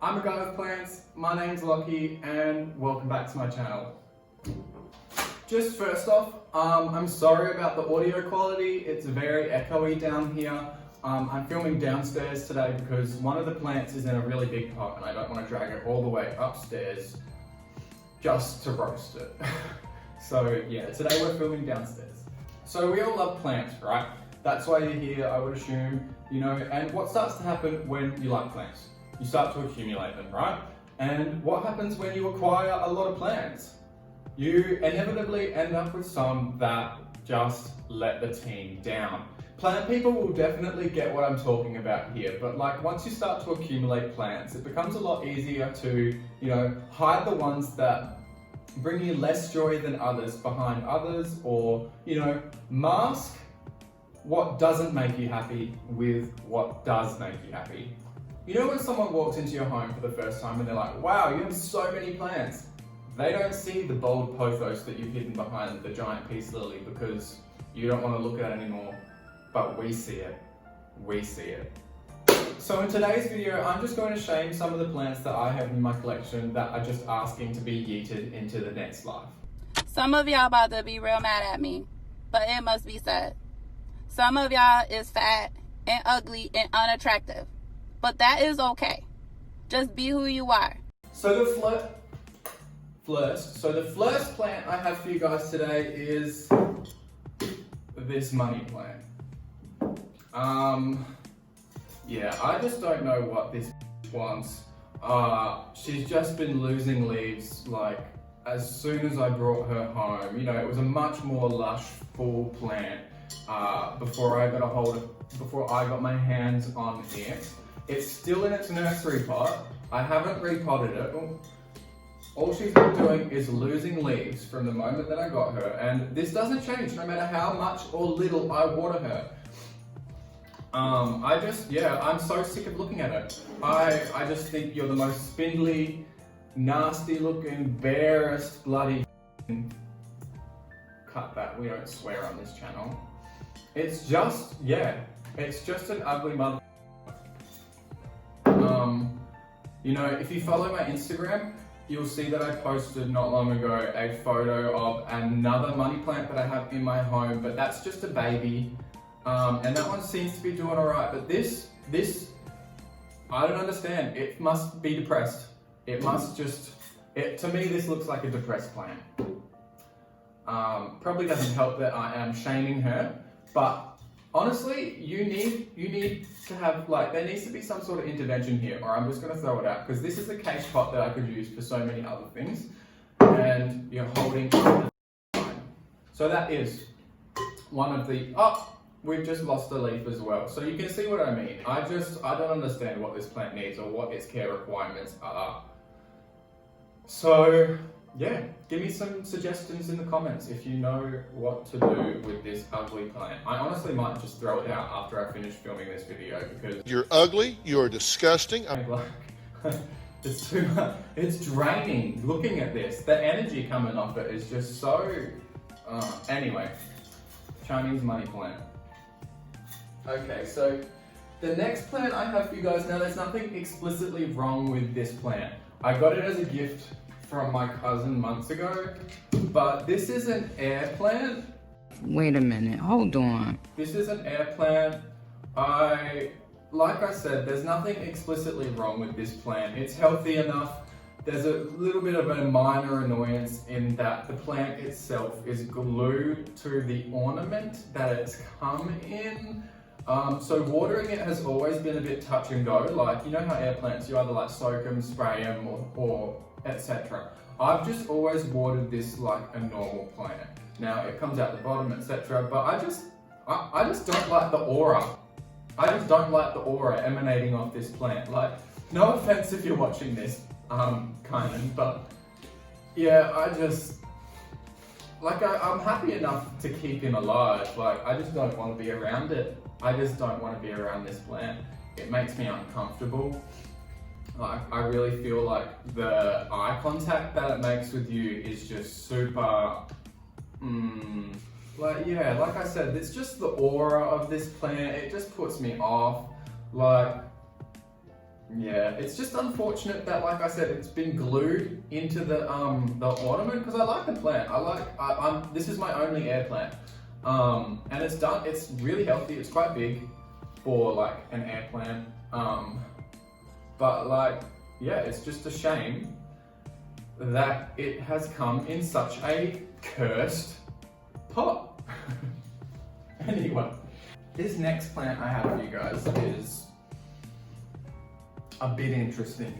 I'm a guy with plants, my name's Lockie, and welcome back to my channel. Just first off, I'm sorry about the audio quality, it's very echoey down here. I'm filming downstairs today because one of the plants is in a really big pot and I don't want to drag it all the way upstairs just to roast it. So yeah, today we're filming downstairs. So we all love plants, right? That's why you're here, I would assume, you know, and what starts to happen when you like plants? You start to accumulate them, right? And what happens when you acquire a lot of plants? You inevitably end up with some that just let the team down. Plant people will definitely get what I'm talking about here, but like once you start to accumulate plants, it becomes a lot easier to, you know, hide the ones that bring you less joy than others behind others, or, you know, mask what doesn't make you happy with what does make you happy. You know when someone walks into your home for the first time and they're like, wow, you have so many plants. They don't see the bold pothos that you've hidden behind the giant peace lily because you don't want to look at it anymore, but we see it. We see it. So in today's video, I'm just going to shame some of the plants that I have in my collection that are just asking to be yeeted into the next life. Some of y'all about to be real mad at me, but it must be said. Some of y'all is fat and ugly and unattractive, but that is okay. Just be who you are. So the first plant I have for you guys today is this money plant. Yeah, I just don't know what this wants. She's just been losing leaves like as soon as I brought her home. You know, it was a much more lush, full plant before I got my hands on it. It's still in its nursery pot. I haven't repotted it. All she's been doing is losing leaves from the moment that I got her, and this doesn't change no matter how much or little I water her. I'm so sick of looking at it. I just think you're the most spindly, nasty looking, barest bloody cut that, we don't swear on this channel. It's just an ugly mother. You know, if you follow my Instagram, you'll see that I posted not long ago a photo of another money plant that I have in my home, but that's just a baby. And that one seems to be doing all right, but this, I don't understand. It must be depressed. It must to me, this looks like a depressed plant. Probably doesn't help that I am shaming her, but honestly, you need to have, like, there needs to be some sort of intervention here, or I'm just going to throw it out, because this is a case pot that I could use for so many other things, and you're holding on. So that is one of the, we've just lost a leaf as well. So you can see what I mean. I don't understand what this plant needs or what its care requirements are. So yeah, give me some suggestions in the comments if you know what to do with this ugly plant. I honestly might just throw it out after I finish filming this video because you're ugly, you're disgusting. It's too much. It's draining looking at this. The energy coming off it is just so, anyway, Chinese money plant. Okay, so the next plant I have for you guys, now there's nothing explicitly wrong with this plant. I got it as a gift from my cousin months ago, but this is an air plant. Wait a minute, hold on. This is an air plant. Like I said, there's nothing explicitly wrong with this plant. It's healthy enough. There's a little bit of a minor annoyance in that the plant itself is glued to the ornament that it's come in. So watering it has always been a bit touch and go. Like, you know how air plants, you either like soak them, spray them, or etc. I've just always watered this like a normal plant. Now it comes out the bottom, etc. But I just don't like the aura. I just don't like the aura emanating off this plant. Like, no offense if you're watching this, kind of, but yeah, I'm happy enough to keep him alive. Like, I just don't want to be around it. I just don't want to be around this plant. It makes me uncomfortable. Like, I really feel like the eye contact that it makes with you is just super, like, yeah, like I said, it's just the aura of this plant. It just puts me off. Like, yeah, it's just unfortunate that, like I said, it's been glued into the ornament, because I like the plant. This is my only air plant. And it's really healthy. It's quite big for like an air plant. But like, yeah, it's just a shame that it has come in such a cursed pot. Anyway, this next plant I have for you guys is a bit interesting.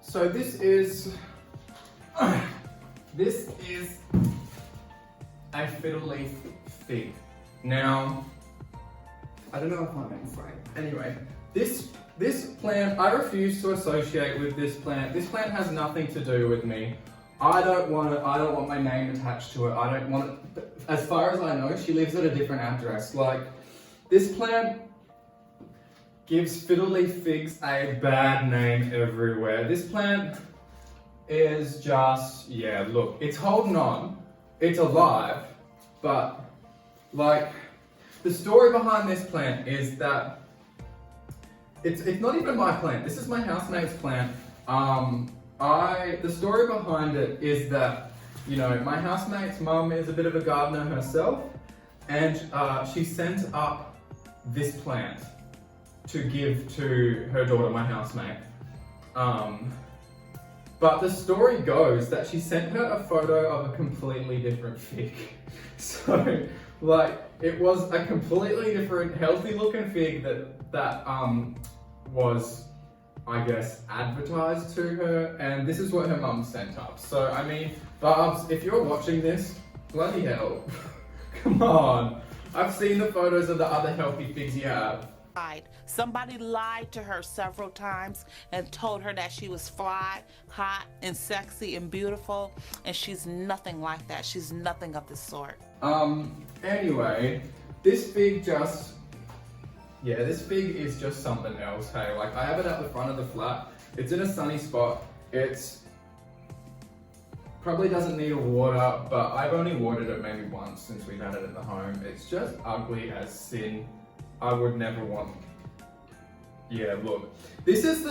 So this is a fiddle fig. Now, I don't know if I'm in frame. Anyway, this plant, I refuse to associate with this plant. This plant has nothing to do with me. I don't want my name attached to it. I don't want it, as far as I know, she lives at a different address. Like, this plant gives fiddle figs a bad name everywhere. This plant is just, yeah, look, it's holding on, it's alive, but like, the story behind this plant is that it's not even my plant. This is my housemate's plant. The story behind it is that, you know, my housemate's mum is a bit of a gardener herself, and she sent up this plant to give to her daughter, my housemate. But the story goes that she sent her a photo of a completely different fig. So, like, it was a completely different, healthy looking fig that was, I guess, advertised to her, and this is what her mum sent up. So, I mean, Barbs, if you're watching this, bloody hell, come on. I've seen the photos of the other healthy figs you have. Somebody lied to her several times and told her that she was fly, hot, and sexy and beautiful, and she's nothing like that. She's nothing of the sort. Anyway, this fig is just something else, hey. Like, I have it at the front of the flat. It's in a sunny spot. It's probably doesn't need a water, but I've only watered it maybe once since we've had it at the home. It's just ugly as sin. I would never want. Yeah, look. This is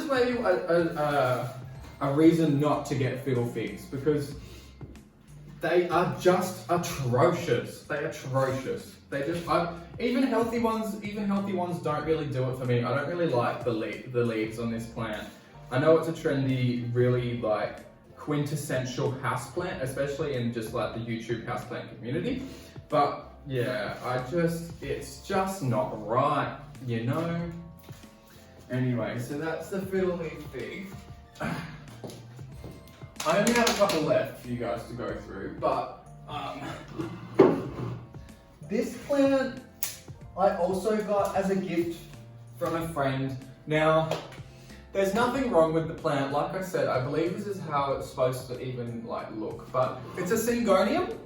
maybe a reason not to get fiddle figs, because they are just atrocious. They're atrocious. They just even healthy ones don't really do it for me. I don't really like the leaves on this plant. I know it's a trendy, really like quintessential houseplant, especially in just like the YouTube houseplant community. But yeah, it's just not right, you know? Anyway, so that's the fiddle fig. I only have a couple left for you guys to go through, but this plant I also got as a gift from a friend. Now, there's nothing wrong with the plant. Like I said, I believe this is how it's supposed to even like look, but it's a Syngonium.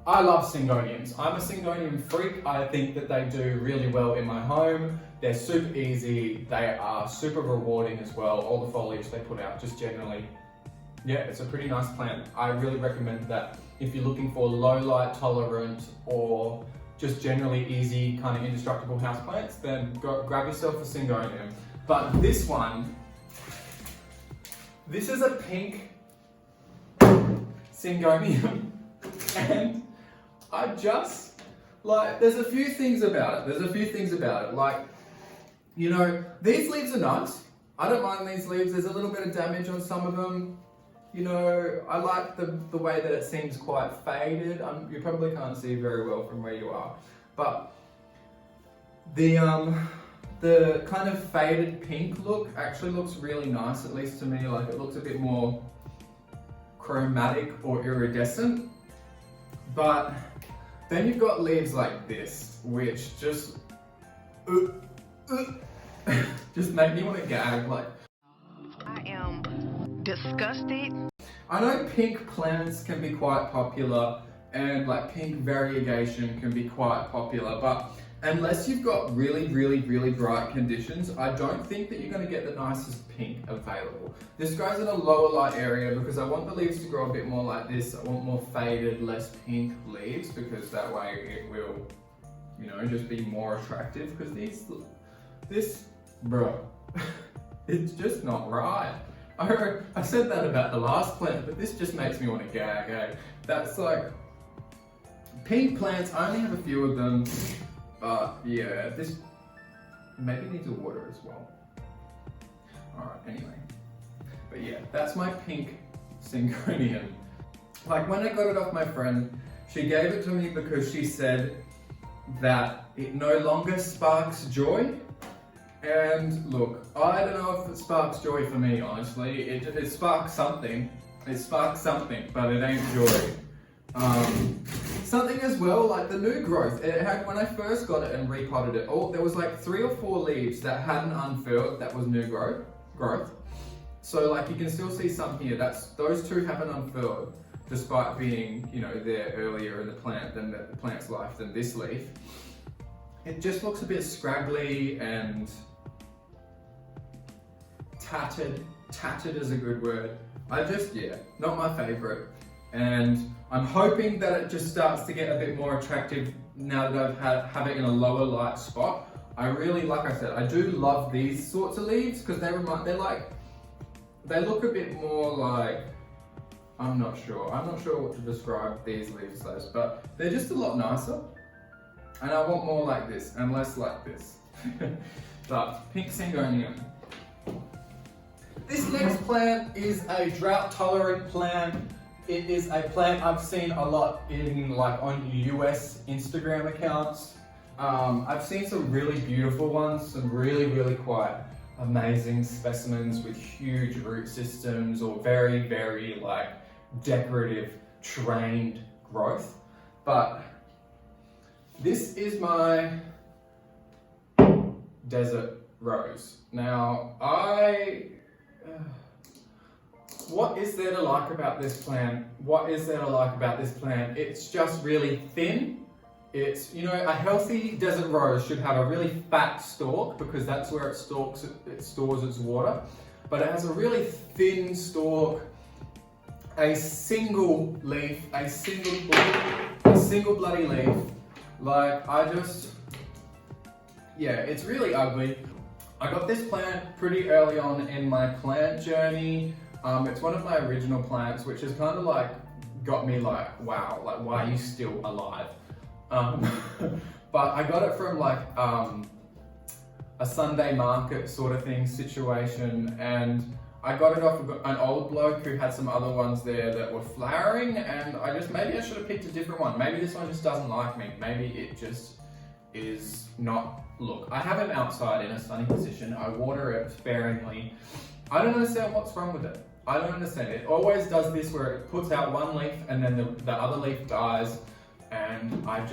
I love Syngoniums. I'm a Syngonium freak. I think that they do really well in my home. They're super easy. They are super rewarding as well. All the foliage they put out, just generally, yeah, it's a pretty nice plant. I really recommend that if you're looking for low light tolerant or just generally easy, kind of indestructible houseplants, then go grab yourself a Syngonium. But this one, this is a pink Syngonium, and I just, like, there's a few things about it. Like, you know, these leaves are nice. I don't mind these leaves. There's a little bit of damage on some of them. You know, I like the way that it seems quite faded. You probably can't see very well from where you are. But the kind of faded pink look actually looks really nice, at least to me. Like, it looks a bit more chromatic or iridescent. But then you've got leaves like this, which just just make me want to gag. Like, I am disgusted. I know pink plants can be quite popular, and like pink variegation can be quite popular, but Unless you've got really, really, really bright conditions, I don't think that you're going to get the nicest pink available. This grows in a lower light area because I want the leaves to grow a bit more like this. I want more faded, less pink leaves because that way it will, you know, just be more attractive because bro, it's just not right. I said that about the last plant, but this just makes me want to gag, eh? That's like, pink plants, I only have a few of them, but yeah, this maybe needs a water as well. Alright, anyway. But yeah, that's my pink Syngonium. Like when I got it off my friend, she gave it to me because she said that it no longer sparks joy. And look, I don't know if it sparks joy for me, honestly. It sparks something. It sparks something, but it ain't joy. Something as well, like the new growth. It had, when I first got it and repotted it, there was like 3 or 4 leaves that hadn't unfurled, that was new growth. So like you can still see some here, those 2 haven't unfurled, despite being, you know, there earlier in the plant than the plant's life than this leaf. It just looks a bit scraggly and tattered. Tattered is a good word. Yeah, not my favorite. And I'm hoping that it just starts to get a bit more attractive now that I've have it in a lower light spot. I really, like I said, I do love these sorts of leaves because they look a bit more like, I'm not sure what to describe these leaves as, but they're just a lot nicer. And I want more like this and less like this. But pink Syngonium. This next plant is a drought tolerant plant. It is a plant I've seen a lot on US Instagram accounts. I've seen some really beautiful ones, some really, really quite amazing specimens with huge root systems or very, very like decorative trained growth. But this is my desert rose. Now, what is there to like about this plant? It's just really thin. It's, you know, a healthy desert rose should have a really fat stalk because that's where it stores its water. But it has a really thin stalk, a single leaf, a single bloody leaf. Like, yeah, it's really ugly. I got this plant pretty early on in my plant journey. It's one of my original plants, which has kind of like got me like, wow, like why are you still alive? But I got it from like a Sunday market sort of thing situation, and I got it off an old bloke who had some other ones there that were flowering, and maybe I should have picked a different one. Maybe this one just doesn't like me. Maybe it just is not. Look, I have it outside in a sunny position. I water it sparingly. I don't understand what's wrong with it. I don't understand. It always does this where it puts out one leaf and then the other leaf dies. And I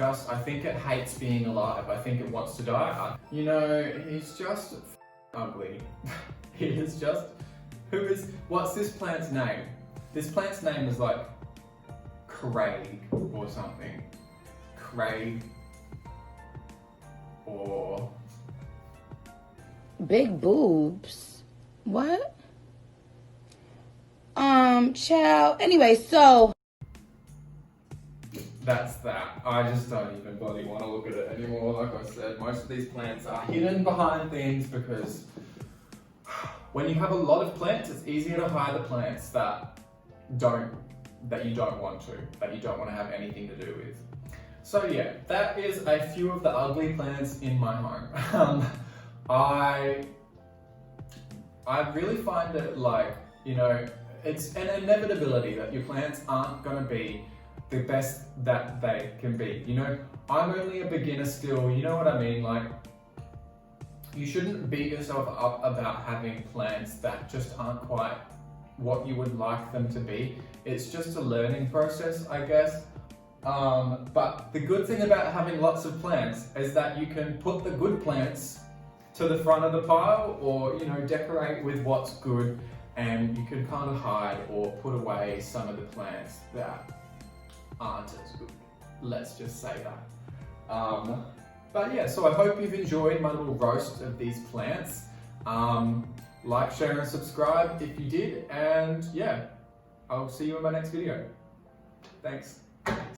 think it hates being alive. I think it wants to die. You know, he's just ugly. He is just, what's this plant's name? This plant's name is like Craig or something. Craig or... Big boobs. What? Child. Anyway, so... That's that. I just don't even bloody want to look at it anymore. Like I said, most of these plants are hidden behind things because when you have a lot of plants, it's easier to hide the plants that you don't want to have anything to do with. So yeah, that is a few of the ugly plants in my home. I really find it like, you know, it's an inevitability that your plants aren't going to be the best that they can be. You know, I'm only a beginner still, you know what I mean? Like, you shouldn't beat yourself up about having plants that just aren't quite what you would like them to be. It's just a learning process, I guess. But the good thing about having lots of plants is that you can put the good plants to the front of the pile, or, you know, decorate with what's good, and you can kind of hide or put away some of the plants that aren't as good. Let's just say that. But yeah, so I hope you've enjoyed my little roast of these plants. Like, share, and subscribe if you did, and yeah, I'll see you in my next video. Thanks.